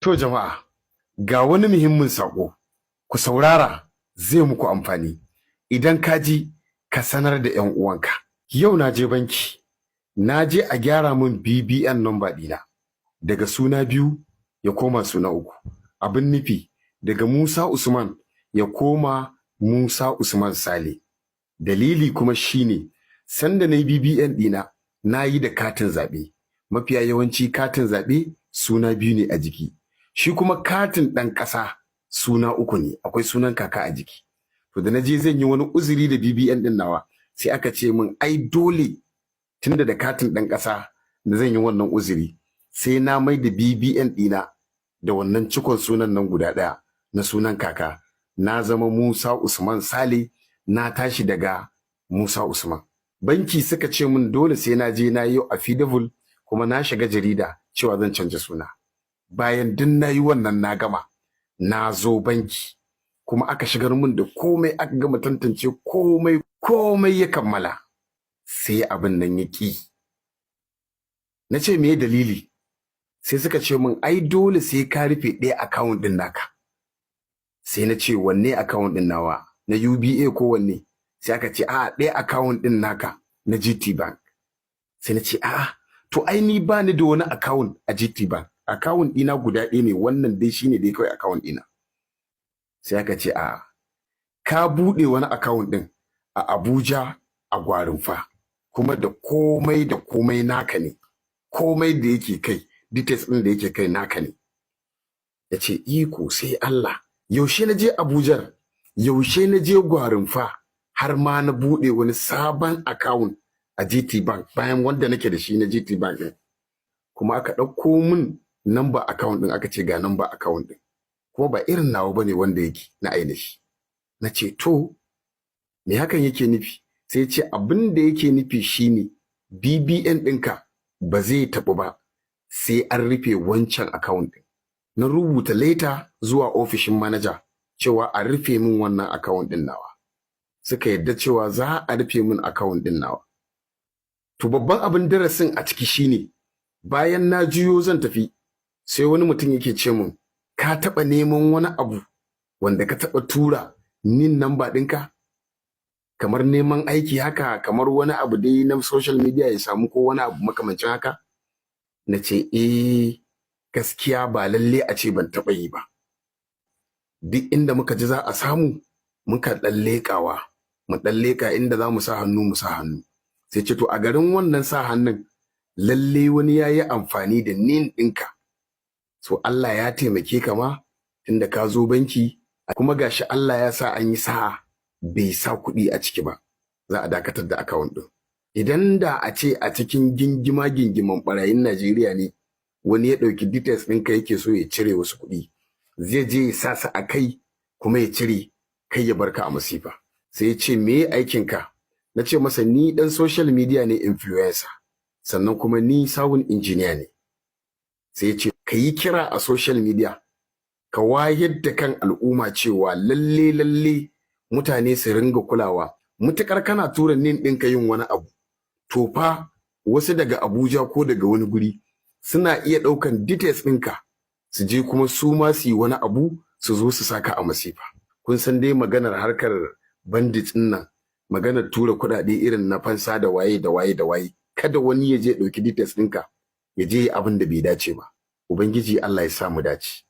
To jama'a, ga wani muhimmin saƙo, ku saurara zai muku amfani. Idan ka ji, ka sanar da 'yan uwanka. Yau na je banki, na je a gyara min BBN number ɗina. Daga suna 2 ya koma suna 3. Abin nufi daga Musa Usman ya koma Musa Usman Sale. Dalili kuma shine sanda na yi BBN ɗina na yi da katin zaɓe. Mafiya yawanci katin zaɓe suna 2 ne a jiki. Shi kuma katin ɗan ƙasa suna 3 ne, akwai sunan kaka a jiki. To da na je zan yi wani uzuri da BBN ɗin nawa, sai aka ce min ai dole tunda da katin ɗan ƙasa da zan yi wannan uzuri, sai na mai da BBN ɗina da wannan cikon sunan nan guda ɗaya na sunan kaka. Na zama Musa Usman Sale, na tashi daga Musa Usman. Banki suka ce min dole sai na je na yi affidavit kuma na shiga jarida cewa zan canja suna. Bayan duk na yi wannan na gama, na zo banki kuma aka shigar min da komai, aka gama tantance komai ya kammala, sai abin nan ya ƙi. Na ce me dalili? Sai suka ce min ai dole sai ka rufe ɗaya account ɗin naka. Sai na ce wanne account ɗin nawa? Na UBA ko wanne? Sai aka ce a'a ɗaya account ɗin naka na GT Bank. Sai na ce a'a to ai ni ba ni da wani account a GT Bank. Account ɗina guda ɗaya ne, wannan dai shine dai kawai account ɗina. Sai aka ce a'a ka buɗe wani account ɗin a Abuja a Gwarinfa, kuma da komai naka ne. Komai da yake kai, details ɗin da yake kai naka ne. Ya ce iko sai Allah. Yaushe na je Abuja, yaushe na je Gwarinfa, har ma na buɗe wani sabon account a GT Bank bayan wanda nake da shi na GT Bank ɗin. Kuma aka ɗauko min number account ɗin, aka ce ga number account ɗin. Kuma ba irin nawa bane wanda yake na ainihi. Na ce to me hakan yake nufi? Sai ce abin da yake nufi shine BBN ɗinka ba zai taɓu ba sai an rufe wancan account ɗin. Na rubuta leta zuwa ofishin manaja cewa a rufe min wannan account ɗin nawa. Suka yadda cewa za a rufe min account ɗin nawa. To babban abin darasin a ciki shine bayan na juyo zan tafi, sai wani mutum yake ce min ka taɓa neman wani abu wanda ka taɓa tura nin namba ɗinka? Kamar neman aiki haka, kamar wani abu dai na social media ya samu ko wani abu makamancin haka? Na ce gaskiya ba lalle a ce ban taɓa yi ba. Duk inda muka ji za a samu muka ɗan leƙawa, mu ɗan leƙa inda za mu sa hannu mu sa hannu. Sai ce to a garin wannan sa hannun lalle wani ya yi amfani da nin ɗinka. So Allah ya taimake ka ma tunda ka zo banki, kuma gashi Allah ya sa an yi sa'a bai sa kuɗi a ciki ba, za a dakatar da account ɗin. Idan da a ce a cikin gingiman ɓarayin Najeriya ne wani ya ɗauki details ɗinka yake so ya cire wasu kuɗi, zai je ya sa su a kai kuma ya cire, kai ya barka a masifa. Sai ya ce me aikinka? Na ce masa ni ɗan social media ne, influencer, sannan kuma ni sound engineer ne. Sai ya ce ka yi kira a social media, ka wayar da kan al'umma cewa lalle mutane su ringa kulawa. Mutukar kana tura nin ɗinka yin wani abu, to fa wasu daga Abuja ko daga wani guri suna iya ɗaukan details ɗinka su je kuma su ma su yi wani abu su zo su saka a masifa. Kun san dai maganar harkar bandits ɗin nan, maganar tura kuɗaɗe irin na fansa da waye. Kada wani ya je ɗauki details ɗinka ya je abin da bai dace ba. Ubangiji Allah ya sa mu dace.